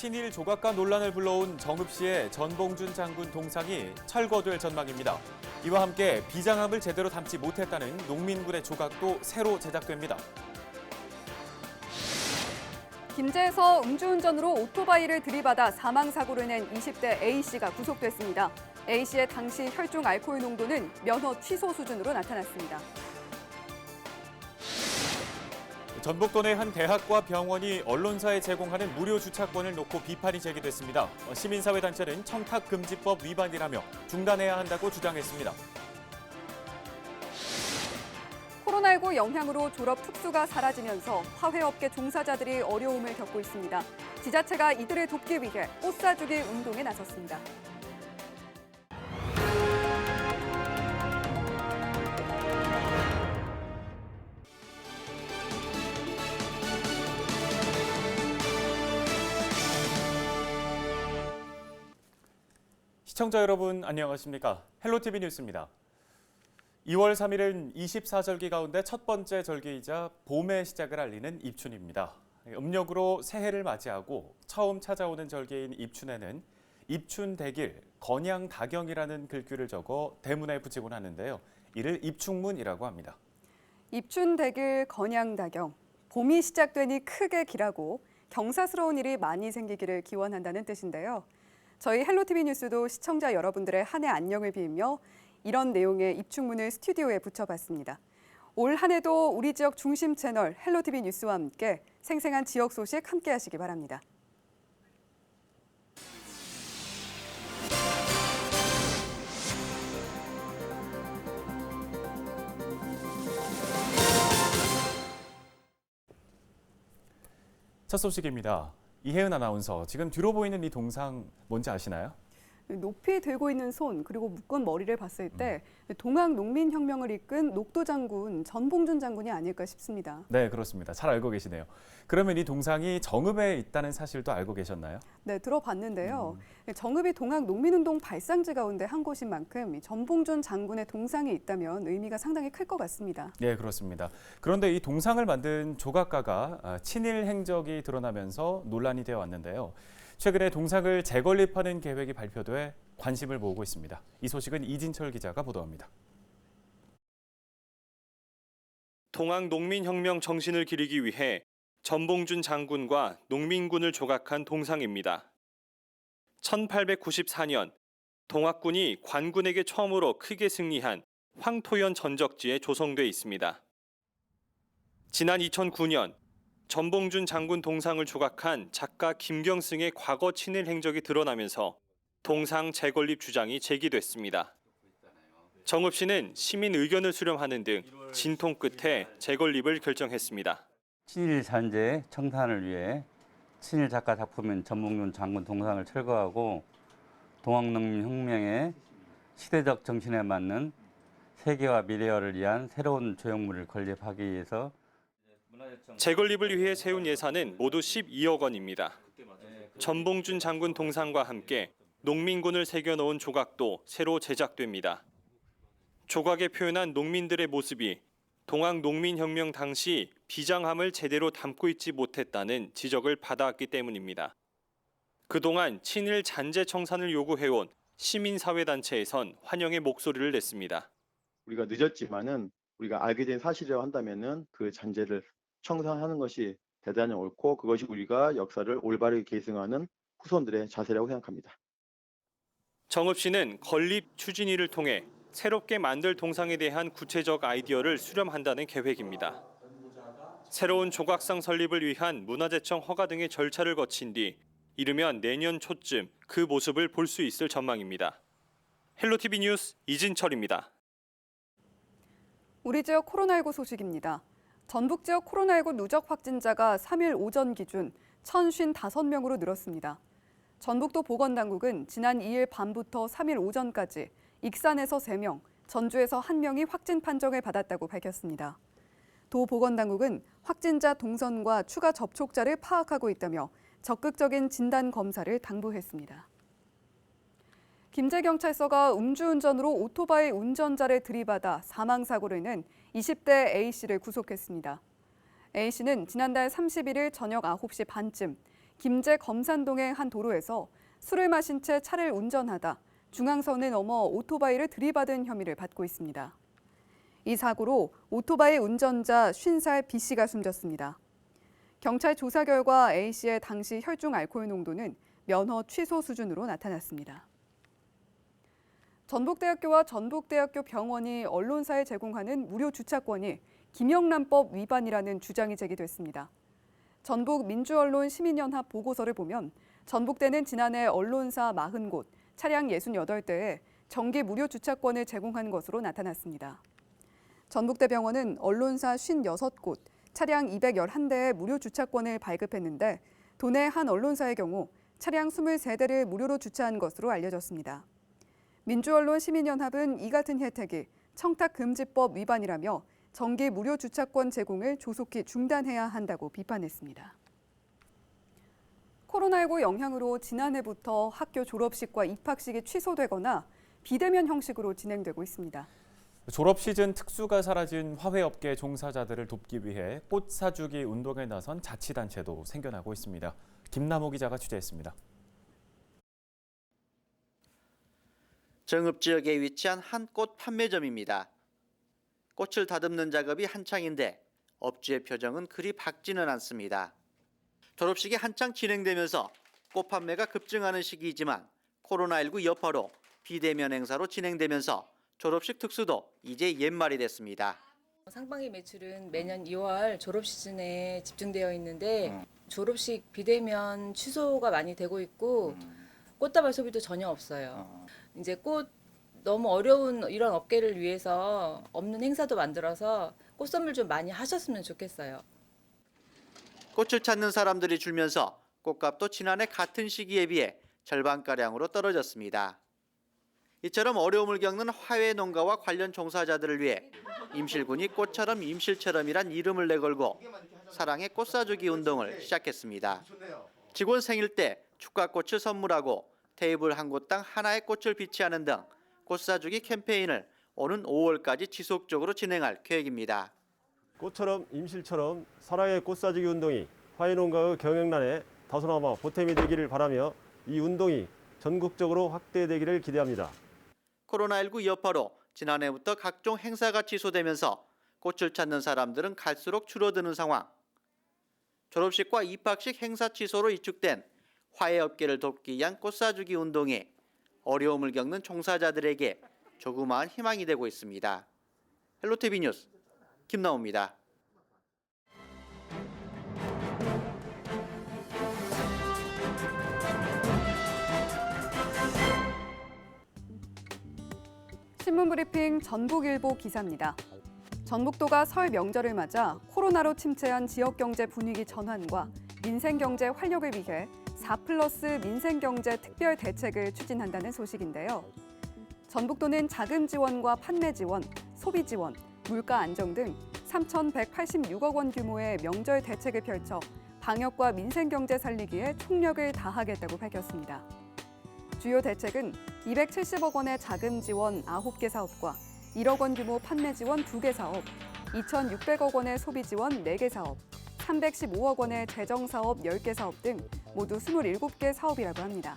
친일 조각가 논란을 불러온 정읍시의 전봉준 장군 동상이 철거될 전망입니다. 이와 함께 비장함을 제대로 담지 못했다는 농민군의 조각도 새로 제작됩니다. 김제에서 음주운전으로 오토바이를 들이받아 사망사고를 낸 20대 A씨가 구속됐습니다. A씨의 당시 혈중 알코올 농도는 면허 취소 수준으로 나타났습니다. 전북도 내 한 대학과 병원이 언론사에 제공하는 무료 주차권을 놓고 비판이 제기됐습니다. 시민사회단체는 청탁금지법 위반이라며 중단해야 한다고 주장했습니다. 코로나19 영향으로 졸업 특수가 사라지면서 화훼업계 종사자들이 어려움을 겪고 있습니다. 지자체가 이들을 돕기 위해 꽃 사주기 운동에 나섰습니다. 시청자 여러분 안녕하십니까? 헬로티비 뉴스입니다. 2월 3일은 24절기 가운데 첫 번째 절기이자 봄의 시작을 알리는 입춘입니다. 음력으로 새해를 맞이하고 처음 찾아오는 절기인 입춘에는 입춘대길, 건양다경이라는 글귀를 적어 대문에 붙이곤 하는데요. 이를 입충문이라고 합니다. 입춘대길, 건양다경. 봄이 시작되니 크게 길하고 경사스러운 일이 많이 생기기를 기원한다는 뜻인데요. 저희 헬로티비 뉴스도 시청자 여러분들의 한 해 안녕을 빌며 이런 내용의 입충문을 스튜디오에 붙여봤습니다. 올 한 해도 우리 지역 중심 채널 헬로티비 뉴스와 함께 생생한 지역 소식 함께 하시기 바랍니다. 첫 소식입니다. 이혜은 아나운서, 지금 뒤로 보이는 이 동상 뭔지 아시나요? 높이 들고 있는 손 그리고 묶은 머리를 봤을 때 동학 농민혁명을 이끈 녹도 장군 전봉준 장군이 아닐까 싶습니다. 네, 그렇습니다. 잘 알고 계시네요. 그러면 이 동상이 정읍에 있다는 사실도 알고 계셨나요? 네, 들어봤는데요. 정읍이 동학 농민운동 발상지 가운데 한 곳인 만큼 전봉준 장군의 동상이 있다면 의미가 상당히 클 것 같습니다. 네, 그렇습니다. 그런데 이 동상을 만든 조각가가 친일 행적이 드러나면서 논란이 되어 왔는데요. 최근에 동상을 재건립하는 계획이 발표돼 관심을 모으고 있습니다. 이 소식은 이진철 기자가 보도합니다. 동학 농민혁명 정신을 기리기 위해 전봉준 장군과 농민군을 조각한 동상입니다. 1894년 동학군이 관군에게 처음으로 크게 승리한 황토현 전적지에 조성돼 있습니다. 지난 2009년 전봉준 장군 동상을 조각한 작가 김경승의 과거 친일 행적이 드러나면서 동상 재건립 주장이 제기됐습니다. 정읍시는 시민 의견을 수렴하는 등 진통 끝에 재건립을 결정했습니다. 친일 잔재 청산을 위해 친일 작가 작품인 전봉준 장군 동상을 철거하고 동학농민혁명의 시대적 정신에 맞는 세계화 미래화를 위한 새로운 조형물을 건립하기 위해서 재건립을 위해 세운 예산은 모두 12억 원입니다. 전봉준 장군 동상과 함께 농민군을 새겨놓은 조각도 새로 제작됩니다. 조각에 표현한 농민들의 모습이 동학 농민혁명 당시 비장함을 제대로 담고 있지 못했다는 지적을 받아왔기 때문입니다. 그동안 친일 잔재 청산을 요구해온 시민사회단체에선 환영의 목소리를 냈습니다. 우리가 늦었지만은 우리가 알게 된 사실이라고 한다면은 그 잔재를 청산하는 것이 대단히 옳고 그것이 우리가 역사를 올바르게 계승하는 후손들의 자세라고 생각합니다. 정읍시는 건립 추진위를 통해 새롭게 만들 동상에 대한 구체적 아이디어를 수렴한다는 계획입니다. 새로운 조각상 설립을 위한 문화재청 허가 등의 절차를 거친 뒤 이르면 내년 초쯤 그 모습을 볼 수 있을 전망입니다. 헬로티비 뉴스 이진철입니다. 우리 지역 코로나19 소식입니다. 전북 지역 코로나19 누적 확진자가 3일 오전 기준 1,055명으로 늘었습니다. 전북도 보건당국은 지난 2일 밤부터 3일 오전까지 익산에서 3명, 전주에서 1명이 확진 판정을 받았다고 밝혔습니다. 도 보건당국은 확진자 동선과 추가 접촉자를 파악하고 있다며 적극적인 진단 검사를 당부했습니다. 김제경찰서가 음주운전으로 오토바이 운전자를 들이받아 사망사고를 낸 20대 A씨를 구속했습니다. A씨는 지난달 31일 저녁 9시 반쯤 김제 검산동의 한 도로에서 술을 마신 채 차를 운전하다 중앙선을 넘어 오토바이를 들이받은 혐의를 받고 있습니다. 이 사고로 오토바이 운전자 50살 B씨가 숨졌습니다. 경찰 조사 결과 A씨의 당시 혈중 알코올 농도는 면허 취소 수준으로 나타났습니다. 전북대학교와 전북대학교 병원이 언론사에 제공하는 무료 주차권이 김영란법 위반이라는 주장이 제기됐습니다. 전북민주언론시민연합 보고서를 보면 전북대는 지난해 언론사 40곳, 차량 68대에 정기 무료 주차권을 제공한 것으로 나타났습니다. 전북대병원은 언론사 56곳, 차량 211대에 무료 주차권을 발급했는데 도내 한 언론사의 경우 차량 23대를 무료로 주차한 것으로 알려졌습니다. 민주언론시민연합은 이 같은 혜택이 청탁금지법 위반이라며 정기 무료 주차권 제공을 조속히 중단해야 한다고 비판했습니다. 코로나19 영향으로 지난해부터 학교 졸업식과 입학식이 취소되거나 비대면 형식으로 진행되고 있습니다. 졸업 시즌 특수가 사라진 화훼업계 종사자들을 돕기 위해 꽃 사주기 운동에 나선 자치단체도 생겨나고 있습니다. 김남호 기자가 취재했습니다. 정읍 지역에 위치한 한 꽃 판매점입니다. 꽃을 다듬는 작업이 한창인데 업주의 표정은 그리 밝지는 않습니다. 졸업식이 한창 진행되면서 꽃 판매가 급증하는 시기이지만 코로나19 여파로 비대면 행사로 진행되면서 졸업식 특수도 이제 옛말이 됐습니다. 상반기 매출은 매년 2월 졸업 시즌에 집중되어 있는데 졸업식 비대면 취소가 많이 되고 있고 꽃다발 소비도 전혀 없어요. 이제 꽃 너무 어려운 이런 업계를 위해서 없는 행사도 만들어서 꽃 선물 좀 많이 하셨으면 좋겠어요. 꽃을 찾는 사람들이 줄면서 꽃값도 지난해 같은 시기에 비해 절반가량으로 떨어졌습니다. 이처럼 어려움을 겪는 화훼 농가와 관련 종사자들을 위해 임실군이 꽃처럼 임실처럼이란 이름을 내걸고 사랑의 꽃 사주기 운동을 시작했습니다. 직원 생일 때 축하꽃을 선물하고 테이블 한 곳당 하나의 꽃을 비치하는 등 꽃 사주기 캠페인을 오는 5월까지 지속적으로 진행할 계획입니다. 꽃처럼 임실처럼 사랑의 꽃 사주기 운동이 화훼농가의 경영난에 다소나마 보탬이 되기를 바라며 이 운동이 전국적으로 확대되기를 기대합니다. 코로나19 여파로 지난해부터 각종 행사가 취소되면서 꽃을 찾는 사람들은 갈수록 줄어드는 상황. 졸업식과 입학식 행사 취소로 위축된 화훼업계를 돕기 위한 꽃 사주기 운동이 어려움을 겪는 종사자들에게 조그마한 희망이 되고 있습니다. 헬로티비 뉴스 김나옵니다. 신문브리핑 전북일보 기사입니다. 전북도가 설 명절을 맞아 코로나로 침체한 지역경제 분위기 전환과 민생경제 활력을 위해 4플러스 민생경제 특별 대책을 추진한다는 소식인데요. 전북도는 자금 지원과 판매 지원, 소비 지원, 물가 안정 등 3,186억 원 규모의 명절 대책을 펼쳐 방역과 민생경제 살리기에 총력을 다하겠다고 밝혔습니다. 주요 대책은 270억 원의 자금 지원 9개 사업과 1억 원 규모 판매 지원 2개 사업, 2,600억 원의 소비 지원 4개 사업, 315억 원의 재정 사업 10개 사업 등 모두 27개 사업이라고 합니다.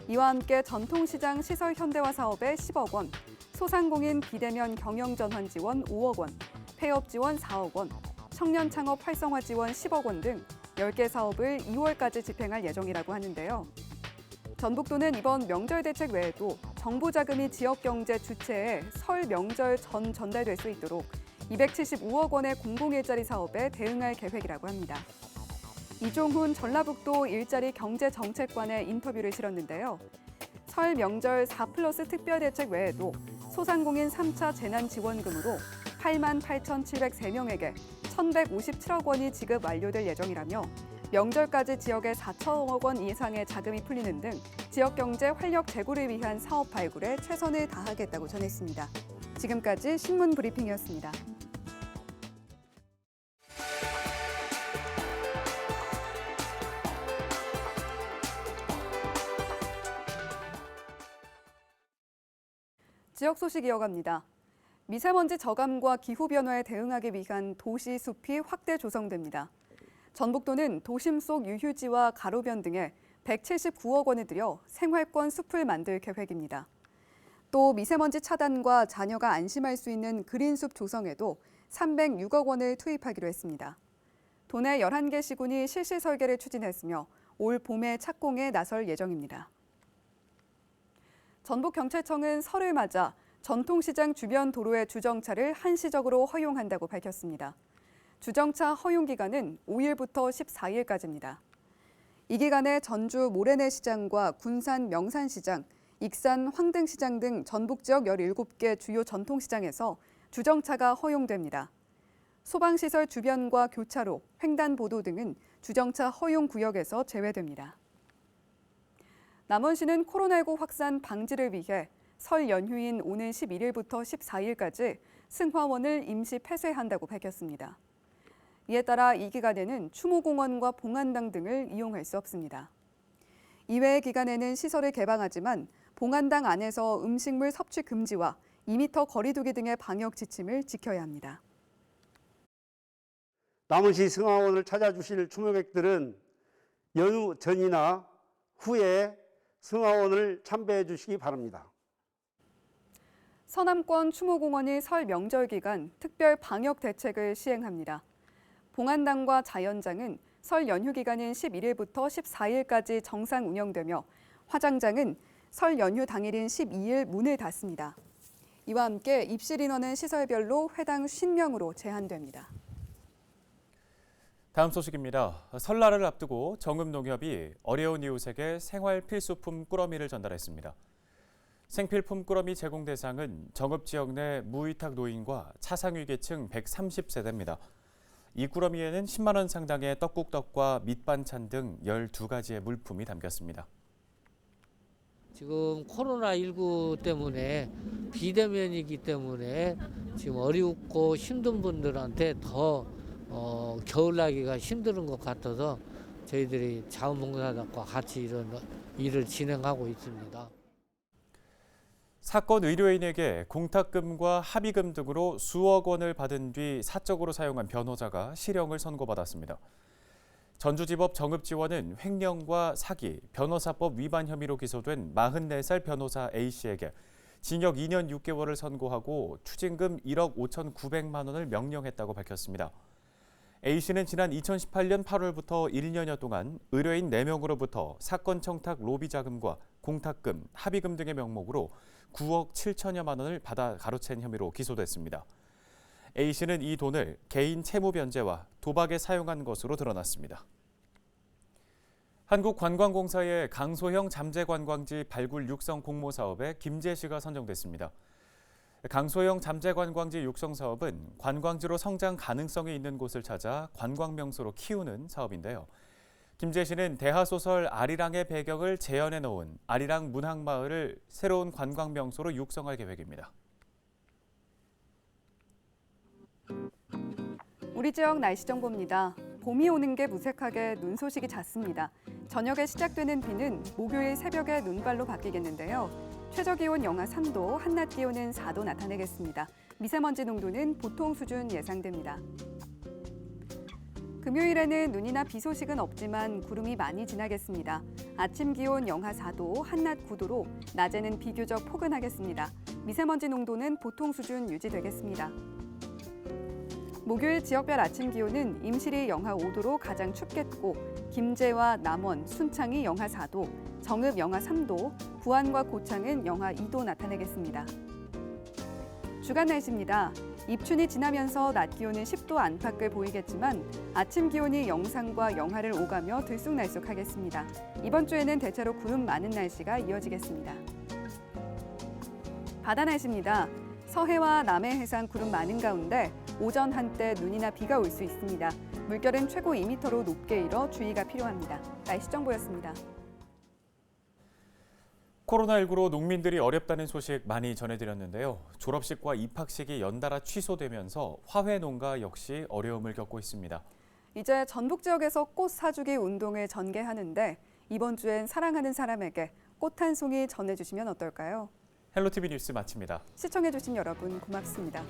이와 함께 전통시장 시설 현대화 사업에 10억 원, 소상공인 비대면 경영 전환 지원 5억 원, 폐업 지원 4억 원, 청년 창업 활성화 지원 10억 원 등 10개 사업을 2월까지 집행할 예정이라고 하는데요. 전북도는 이번 명절 대책 외에도 정부 자금이 지역 경제 주체에 설 명절 전 전달될 수 있도록 275억 원의 공공일자리 사업에 대응할 계획이라고 합니다. 이종훈 전라북도 일자리 경제정책관의 인터뷰를 실었는데요. 설 명절 4플러스 특별대책 외에도 소상공인 3차 재난지원금으로 8만 8,703명에게 1,157억 원이 지급 완료될 예정이라며 명절까지 지역에 4천억 원 이상의 자금이 풀리는 등 지역 경제 활력 제고를 위한 사업 발굴에 최선을 다하겠다고 전했습니다. 지금까지 신문 브리핑이었습니다. 지역 소식 이어갑니다. 미세먼지 저감과 기후변화에 대응하기 위한 도시 숲이 확대 조성됩니다. 전북도는 도심 속 유휴지와 가로변 등에 179억 원을 들여 생활권 숲을 만들 계획입니다. 또 미세먼지 차단과 자녀가 안심할 수 있는 그린숲 조성에도 306억 원을 투입하기로 했습니다. 도내 11개 시군이 실시 설계를 추진했으며 올 봄에 착공에 나설 예정입니다. 전북경찰청은 설을 맞아 전통시장 주변 도로의 주정차를 한시적으로 허용한다고 밝혔습니다. 주정차 허용 기간은 5일부터 14일까지입니다. 이 기간에 전주 모래내 시장과 군산 명산시장, 익산 황등시장 등 전북 지역 17개 주요 전통시장에서 주정차가 허용됩니다. 소방시설 주변과 교차로, 횡단보도 등은 주정차 허용 구역에서 제외됩니다. 남원시는 코로나19 확산 방지를 위해 설 연휴인 오는 11일부터 14일까지 승화원을 임시 폐쇄한다고 밝혔습니다. 이에 따라 이 기간에는 추모공원과 봉안당 등을 이용할 수 없습니다. 이외의 기간에는 시설을 개방하지만 봉안당 안에서 음식물 섭취 금지와 2m 거리 두기 등의 방역 지침을 지켜야 합니다. 남원시 승하원을 찾아주실 추모객들은 연휴 전이나 후에 승하원을 참배해 주시기 바랍니다. 서남권 추모공원이 설 명절 기간 특별 방역 대책을 시행합니다. 봉안당과 자연장은 설 연휴 기간인 11일부터 14일까지 정상 운영되며 화장장은 설 연휴 당일인 12일 문을 닫습니다. 이와 함께 입실 인원은 시설별로 회당 50명으로 제한됩니다. 다음 소식입니다. 설날을 앞두고 정읍농협이 어려운 이웃에게 생활 필수품 꾸러미를 전달했습니다. 생필품 꾸러미 제공 대상은 정읍 지역 내 무위탁 노인과 차상위계층 130세대입니다. 이 꾸러미에는 10만 원 상당의 떡국떡과 밑반찬 등 12가지의 물품이 담겼습니다. 지금 코로나19 때문에 비대면이기 때문에 지금 어렵고 힘든 분들한테 더 겨울 나기가 힘든 것 같아서 저희들이 자원봉사단과 같이 이런 일을 진행하고 있습니다. 사건 의료인에게 공탁금과 합의금 등으로 수억 원을 받은 뒤 사적으로 사용한 변호사가 실형을 선고받았습니다. 전주지법 정읍지원은 횡령과 사기, 변호사법 위반 혐의로 기소된 44살 변호사 A씨에게 징역 2년 6개월을 선고하고 추징금 1억 5,900만 원을 명령했다고 밝혔습니다. A씨는 지난 2018년 8월부터 1년여 동안 의뢰인 4명으로부터 사건 청탁 로비 자금과 공탁금, 합의금 등의 명목으로 9억 7천여만 원을 받아 가로챈 혐의로 기소됐습니다. A씨는 이 돈을 개인 채무 변제와 도박에 사용한 것으로 드러났습니다. 한국관광공사의 강소형 잠재관광지 발굴 육성 공모 사업에 김제시가 선정됐습니다. 강소형 잠재관광지 육성 사업은 관광지로 성장 가능성이 있는 곳을 찾아 관광 명소로 키우는 사업인데요. 김제시는 대하소설 아리랑의 배경을 재현해 놓은 아리랑 문학마을을 새로운 관광 명소로 육성할 계획입니다. 우리 지역 날씨 정보입니다. 봄이 오는 게 무색하게 눈 소식이 잦습니다. 저녁에 시작되는 비는 목요일 새벽에 눈발로 바뀌겠는데요. 최저기온 영하 3도, 한낮 기온은 4도 나타내겠습니다. 미세먼지 농도는 보통 수준 예상됩니다. 금요일에는 눈이나 비 소식은 없지만 구름이 많이 지나겠습니다. 아침 기온 영하 4도, 한낮 9도로 낮에는 비교적 포근하겠습니다. 미세먼지 농도는 보통 수준 유지되겠습니다. 목요일 지역별 아침 기온은 임실이 영하 5도로 가장 춥겠고 김제와 남원, 순창이 영하 4도, 정읍 영하 3도, 부안과 고창은 영하 2도 나타내겠습니다. 주간 날씨입니다. 입춘이 지나면서 낮 기온은 10도 안팎을 보이겠지만 아침 기온이 영상과 영하를 오가며 들쑥날쑥하겠습니다. 이번 주에는 대체로 구름 많은 날씨가 이어지겠습니다. 바다 날씨입니다. 서해와 남해 해상 구름 많은 가운데 오전 한때 눈이나 비가 올 수 있습니다. 물결은 최고 2m로 높게 일어 주의가 필요합니다. 날씨 정보였습니다. 코로나19로 농민들이 어렵다는 소식 많이 전해드렸는데요. 졸업식과 입학식이 연달아 취소되면서 화훼 농가 역시 어려움을 겪고 있습니다. 이제 전북 지역에서 꽃 사주기 운동을 전개하는데 이번 주엔 사랑하는 사람에게 꽃 한 송이 전해주시면 어떨까요? 헬로티비 뉴스 마칩니다. 시청해주신 여러분 고맙습니다.